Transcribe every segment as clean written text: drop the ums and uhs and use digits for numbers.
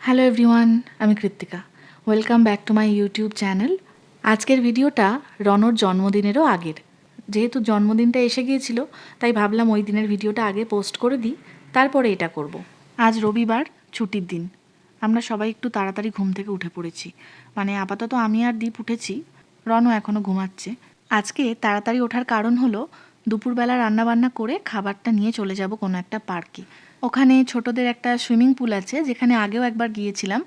Hello everyone, আমি Krittika. Welcome back to my YouTube channel. আজকের ভিডিওটা রনর জন্মদিনেরও আগের। যেহেতু জন্মদিনটা এসে গিয়েছিল, তাই ভাবলাম ওই দিনের ভিডিওটা আগে পোস্ট করে দিই, তারপরে এটা করব। আজ রবিবার, ছুটির দিন। আমরা সবাই একটু তাড়াতাড়ি ঘুম থেকে উঠে পড়েছি। মানে আপাতত আমি আর দীপ উঠেছি, রনও এখনও ঘুমাচ্ছে। আজকে তাড়াতাড়ি ওঠার কারণ হলো দুপুরবেলা রান্নাবান্না করে খাবারটা নিয়ে চলে যাব কোনো একটা পার্কে। ওখানে ছোটদের একটা সুইমিং পুল আছে, যেখানে আগেও একবার গিয়েছিলাম।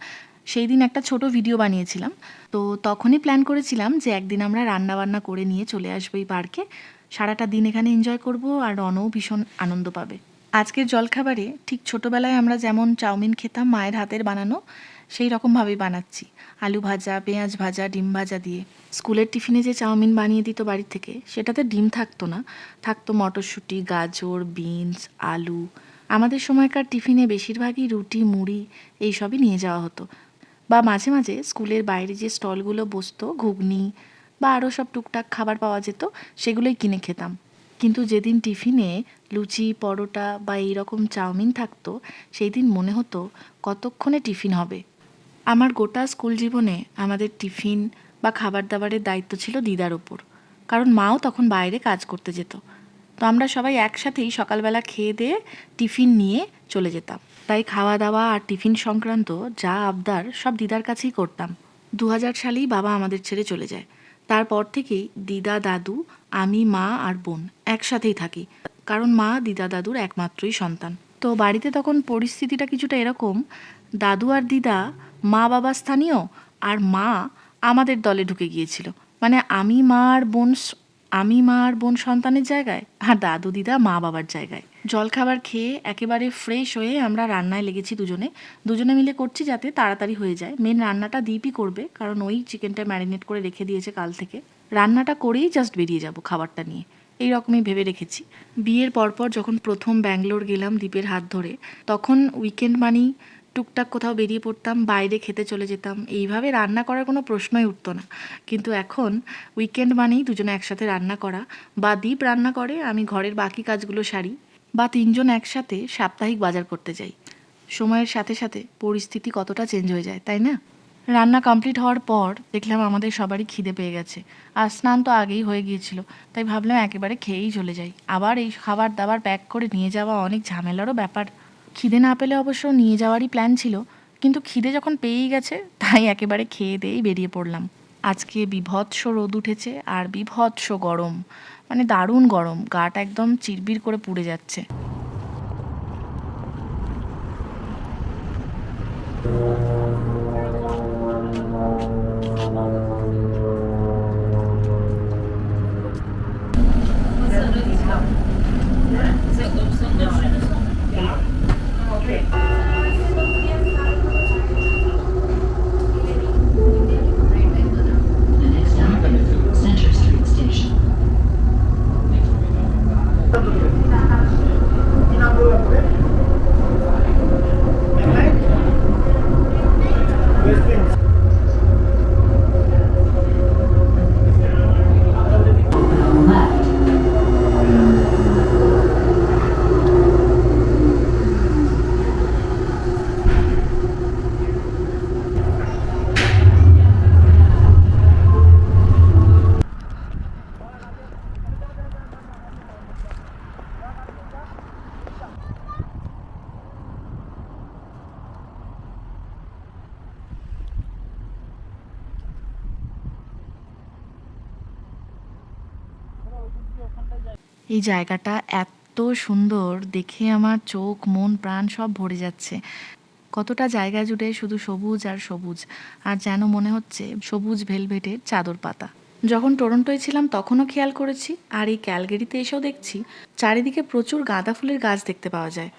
সেই দিন একটা ছোট ভিডিও বানিয়েছিলাম। তো তখনই প্ল্যান করেছিলাম যে একদিন আমরা রান্নাবান্না করে নিয়ে চলে আসবো এই পার্কে। সারাটা দিন এখানে এনজয় করব, আর রনও ভীষণ আনন্দ পাবে। আজকের জলখাবারে ঠিক ছোটোবেলায় আমরা যেমন চাউমিন খেতাম মায়ের হাতের বানানো, সেই রকমভাবেই বানাচ্ছি। আলু ভাজা, পেঁয়াজ ভাজা, ডিম ভাজা দিয়ে। স্কুলের টিফিনে যে চাউমিন বানিয়ে দিত বাড়ি থেকে, সেটাতে ডিম থাকতো না, থাকতো মটরশুঁটি, গাজর, বিনস, আলু। আমাদের সময়কার টিফিনে বেশিরভাগই রুটি, মুড়ি এইসবই নিয়ে যাওয়া হতো। বা মাঝে মাঝে স্কুলের বাইরে যে স্টলগুলো বসতো, ঘুগনি বা আরও সব টুকটাক খাবার পাওয়া যেত, সেগুলোই কিনে খেতাম। কিন্তু যেদিন টিফিনে লুচি, পরোটা বা এইরকম চাউমিন থাকতো, সেই দিন মনে হতো কতক্ষণে টিফিন হবে। আমার গোটা স্কুল জীবনে আমাদের টিফিন বা খাবার দাবারের দায়িত্ব ছিল দিদার ওপর, কারণ মাও তখন বাইরে কাজ করতে যেত। তো আমরা সবাই একসাথেই সকালবেলা খেয়ে দিয়ে টিফিন নিয়ে চলে যেতাম। তাই খাওয়া দাওয়া আর টিফিন সংক্রান্ত যা আবদার সব দিদার কাছেই করতাম। 2000 সালেই বাবা আমাদের ছেড়ে চলে যায়। তারপর থেকেই দিদা, দাদু, আমি, মা আর বোন একসাথেই থাকি, কারণ মা দিদা দাদুর একমাত্রই সন্তান। তো বাড়িতে তখন পরিস্থিতিটা কিছুটা এরকম: দাদু আর দিদা মা বাবা স্থানীয়, আর মা আমাদের দলে ঢুকে গিয়েছিল। মানে আমি মা আর বোন সন্তানের জায়গায়, আর দাদু দিদা মা বাবার জায়গায়। জলখাবার খেয়ে একেবারে ফ্রেশ হয়ে আমরা রান্নায় লেগেছি দুজনে। দুজনে মিলে করছি যাতে তাড়াতাড়ি হয়ে যায়। মেন রান্নাটা দীপই করবে, কারণ ওই চিকেনটা ম্যারিনেট করে রেখে দিয়েছে কাল থেকে। রান্নাটা করেই জাস্ট বেরিয়ে যাব খাবারটা নিয়ে, এই রকমই ভেবে রেখেছি। বিয়ের পরপর যখন প্রথম ব্যাঙ্গালোর গেলাম দীপের হাত ধরে, তখন উইকেন্ড মানেই টুকটাক কোথাও বেরিয়ে পড়তাম, বাইরে খেতে চলে যেতাম। এইভাবে রান্না করার কোনো প্রশ্নই উঠতো না। কিন্তু এখন উইকেন্ড মানেই দুজনে একসাথে রান্না করা, বা দীপ রান্না করে, আমি ঘরের বাকি কাজগুলো সারি, বা তিনজন একসাথে সাপ্তাহিক বাজার করতে যাই। সময়ের সাথে সাথে পরিস্থিতি কতটা চেঞ্জ হয়ে যায়, তাই না? রান্না কমপ্লিট হওয়ার পর দেখলাম আমাদের সবারই খিদে পেয়ে গেছে। আর স্নান তো আগেই হয়ে গিয়েছিল, তাই ভাবলাম একেবারে খেয়েই চলে যাই। আবার এই খাবার দাবার প্যাক করে নিয়ে যাওয়া অনেক ঝামেলারও ব্যাপার। খিদে না পেলে অবশ্য নিয়ে যাওয়ারই প্ল্যান ছিল, কিন্তু খিদে যখন পেয়েই গেছে, তাই একেবারে খেয়ে দিয়েই বেরিয়ে পড়লাম। আজকে বীভৎস রোদ উঠেছে আর বীভৎস গরম, মানে দারুণ গরম, গাটা একদম চিরবির করে পুড়ে যাচ্ছে। The next stop, Center Street Station. Open on the left. এই জায়গাটা এত সুন্দর, দেখে আমার চোখ, মন, প্রাণ সব ভরে যাচ্ছে। কতটা জায়গা জুড়ে শুধু সবুজ আর সবুজ, আর যেন মনে হচ্ছে সবুজ ভেলভেটের চাদর পাতা। যখন টরন্টোয় ছিলাম তখনও খেয়াল করেছি, আর এই ক্যালগেরিতে এসেও দেখছি চারিদিকে প্রচুর গাঁদা ফুলের গাছ দেখতে পাওয়া যায়।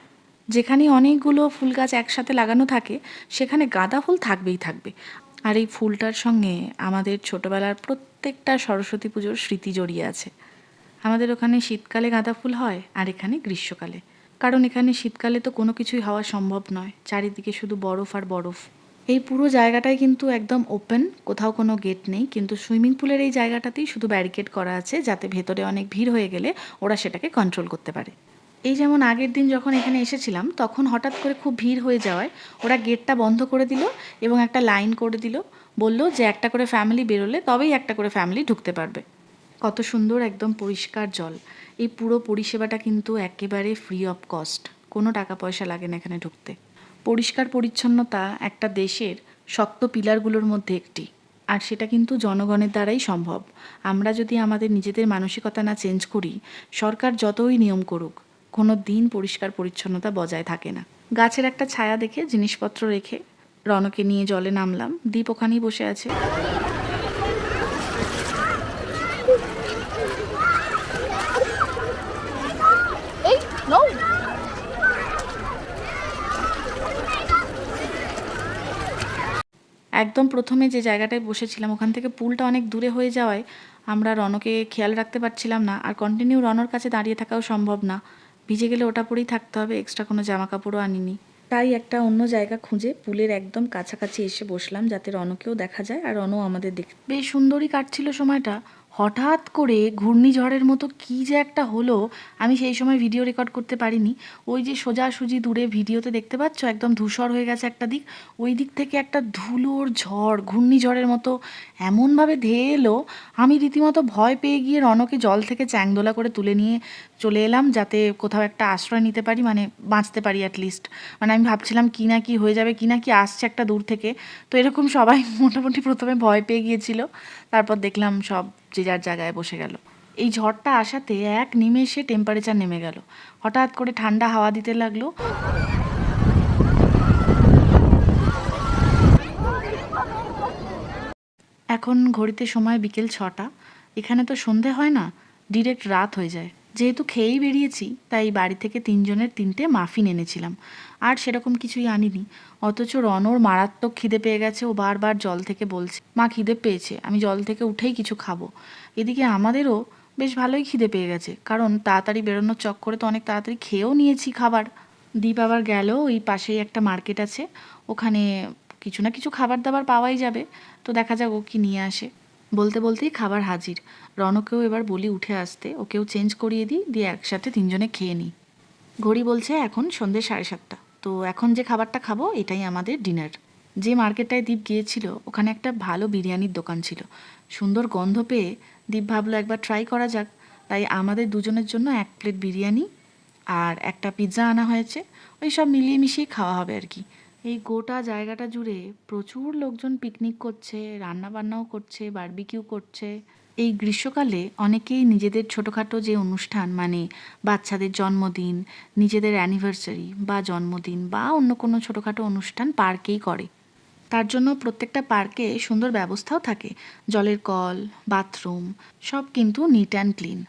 যেখানে অনেকগুলো ফুল গাছ একসাথে লাগানো থাকে, সেখানে গাঁদা ফুল থাকবেই থাকবে। আর এই ফুলটার সঙ্গে আমাদের ছোটবেলার প্রত্যেকটা সরস্বতী পুজোর স্মৃতি জড়িয়ে আছে। আমাদের ওখানে শীতকালে গাঁদা ফুল হয়, আর এখানে গ্রীষ্মকালে। কারণ এখানে শীতকালে তো কোনো কিছুই হওয়া সম্ভব নয়, চারিদিকে শুধু বরফ আর বরফ। এই পুরো জায়গাটাই কিন্তু একদম ওপেন, কোথাও কোনো গেট নেই, কিন্তু সুইমিং পুলের এই জায়গাটাতেই শুধু ব্যারিকেড করা আছে, যাতে ভেতরে অনেক ভিড় হয়ে গেলে ওরা সেটাকে কন্ট্রোল করতে পারে। এই যেমন আগের দিন যখন এখানে এসেছিলাম তখন হঠাৎ করে খুব ভিড় হয়ে যাওয়ায় ওরা গেটটা বন্ধ করে দিল এবং একটা লাইন করে দিল, বলল যে একটা করে ফ্যামিলি বেরোলে তবেই একটা করে ফ্যামিলি ঢুকতে পারবে। কত সুন্দর একদম পরিষ্কার জল। এই পুরো পরিষেবাটা কিন্তু একেবারে ফ্রি অফ কস্ট, কোনো টাকা পয়সা লাগে না এখানে ঢুকতে। পরিষ্কার পরিচ্ছন্নতা একটা দেশের শক্ত পিলারগুলোর মধ্যে একটি, আর সেটা কিন্তু জনগণের দ্বারাই সম্ভব। আমরা যদি আমাদের নিজেদের মানসিকতা না চেঞ্জ করি, সরকার যতই নিয়ম করুক, কোনো দিন পরিষ্কার পরিচ্ছন্নতা বজায় থাকে না। গাছের একটা ছায়া দেখে জিনিসপত্র রেখে রনকে নিয়ে জলে নামলাম। দীপ ওখানেই বসে আছে। একদম প্রথমে যে জায়গাটায় বসেছিলাম ওখান থেকে পুলটা অনেক দূরে হয়ে যাওয়ায় আমরা রনকে খেয়াল রাখতে পারছিলাম না, আর কন্টিনিউ রনর কাছে দাঁড়িয়ে থাকাও সম্ভব না। ভিজে গেলে ওটা পরেই থাকতে হবে, এক্সট্রা কোনো জামা কাপড়ও আনিনি। তাই একটা অন্য জায়গা খুঁজে পুলের একদম কাছাকাছি এসে বসলাম, যাতে রনকেও দেখা যায় আর রনও আমাদের বেশ সুন্দরই কাটছিল সময়টা। হঠাৎ করে ঘূর্ণিঝড়ের মতো কী যে একটা হলো, আমি সেই সময় ভিডিও রেকর্ড করতে পারিনি। ওই যে সোজাসুজি দূরে ভিডিওতে দেখতে পাচ্ছ একদম ধূসর হয়ে গেছে একটা দিক, ওই দিক থেকে একটা ধুলোর ঝড়, ঘূর্ণিঝড়ের মতো এমনভাবে ধেয়ে এলো, আমি রীতিমতো ভয় পেয়ে গিয়ে রনকে জল থেকে চ্যাংদোলা করে তুলে নিয়ে চলে এলাম, যাতে কোথাও একটা আশ্রয় নিতে পারি, মানে বাঁচতে পারি অ্যাটলিস্ট। মানে আমি ভাবছিলাম কি না কি হয়ে যাবে, কি না কি আসছে একটা দূর থেকে। তো এরকম সবাই মোটামুটি প্রথমে ভয় পেয়ে গিয়েছিল, তারপর দেখলাম সব যে যার জায়গায় বসে গেল। এই ঝড়টা আসাতে এক নিমেষে টেম্পারেচার নেমে গেল, হঠাৎ করে ঠান্ডা হাওয়া দিতে লাগলো। এখন ঘড়িতে সময় বিকেল 6টা। এখানে তো সন্ধে হয় না, ডিরেক্ট রাত হয়ে যায়। যেহেতু খেয়েই বেরিয়েছি তাই বাড়ি থেকে 3জনের 3টে মাফিন এনেছিলাম, আর সেরকম কিছুই আনিনি। অথচ রনর মারাত্মক খিদে পেয়ে গেছে, ও বারবার জল থেকে বলছে মা খিদে পেয়েছে, আমি জল থেকে উঠেই কিছু খাবো। এদিকে আমাদেরও বেশ ভালোই খিদে পেয়ে গেছে, কারণ তাড়াতাড়ি বেরোনোর চক্করে তো অনেক তাড়াতাড়ি খেয়েও নিয়েছি খাবার। দীপ আবার গেল, ওই পাশেই একটা মার্কেট আছে, ওখানে কিছু না কিছু খাবার দাবার পাওয়াই যাবে, তো দেখা যাক ও কি নিয়ে আসে। বলতে বলতেই খাবার হাজির। রনকেও এবার বলি উঠে আসতে, ওকেও চেঞ্জ করিয়ে দিই, দিয়ে একসাথে 3জনে খেয়ে নিই। ঘড়ি বলছে এখন সন্ধ্যে 7:30, তো এখন যে খাবারটা খাবো এটাই আমাদের ডিনার। যে মার্কেটটায় দীপ গিয়েছিল ওখানে একটা ভালো বিরিয়ানির দোকান ছিল, সুন্দর গন্ধ পেয়ে দীপ ভাবলো একবার ট্রাই করা যাক, তাই আমাদের দুজনের জন্য 1 প্লেট বিরিয়ানি আর একটা পিৎজা আনা হয়েছে। ওই সব মিলিয়ে মিশিয়ে খাওয়া হবে আর কি। এই গোটা জায়গাটা জুড়ে প্রচুর লোকজন পিকনিক করছে, রান্নাবান্নাও করছে, বারবিকিউ করছে। এই গ্রীষ্মকালে অনেকেই নিজেদের ছোটোখাটো যে অনুষ্ঠান, মানে বাচ্চাদের জন্মদিন, নিজেদের অ্যানিভার্সারি বা জন্মদিন বা অন্য কোনো ছোটোখাটো অনুষ্ঠান পার্কেই করে। তার জন্য প্রত্যেকটা পার্কে সুন্দর ব্যবস্থাও থাকে, জলের কল, বাথরুম, সব কিন্তু নিট অ্যান্ড ক্লিন।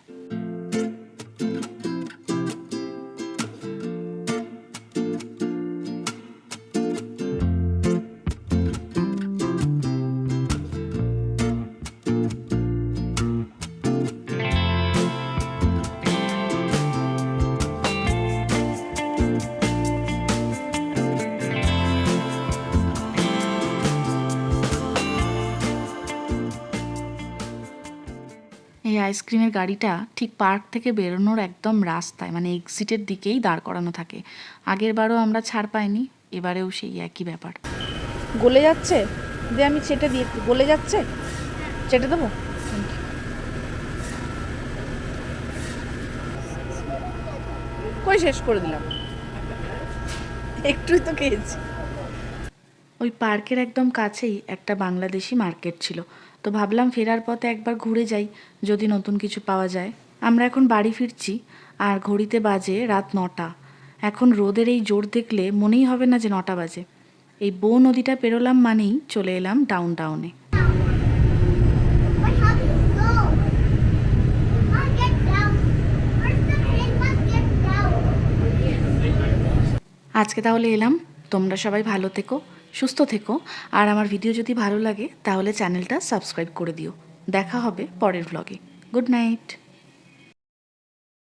এই আইসক্রিমের গাড়িটা ঠিক পার্ক থেকে বেরোনোর একদম রাস্তায়, মানে এক্সিটের দিকেই দাঁড় করানো থাকে। আগের বারও আমরা ছাড় পাইনি, এবারেও সেই একই ব্যাপার। গলে যাচ্ছে, দিয়ে আমি চেটে দিয়ে গলে যাচ্ছে, চেটে দেবো। কই শেষ করে দিলাম, একটুই তো খেয়েছি। ওই পার্কের একদম কাছেই একটা বাংলাদেশি মার্কেট ছিল, তো ভাবলাম ফেরার পথে একবার ঘুরে যাই, যদি নতুন কিছু পাওয়া যায়। আমরা এখন বাড়ি ফিরছি, আর ঘড়িতে বাজে রাত 9টা। এখন রোদের এই জোর দেখলে মনেই হবে না যে 9টা বাজে। এই বো নদীটা পেরোলাম মানেই চলে এলাম ডাউন টাউনে। But how do you go? I'll get down. First the train must get down. আজকে তাহলে এলাম। তোমরা সবাই ভালো থেকো, সুস্থ থেকো, আর আমার ভিডিও যদি ভালো লাগে তাহলে চ্যানেলটা সাবস্ক্রাইব করে দিও। দেখা হবে পরের ব্লগে। Good night.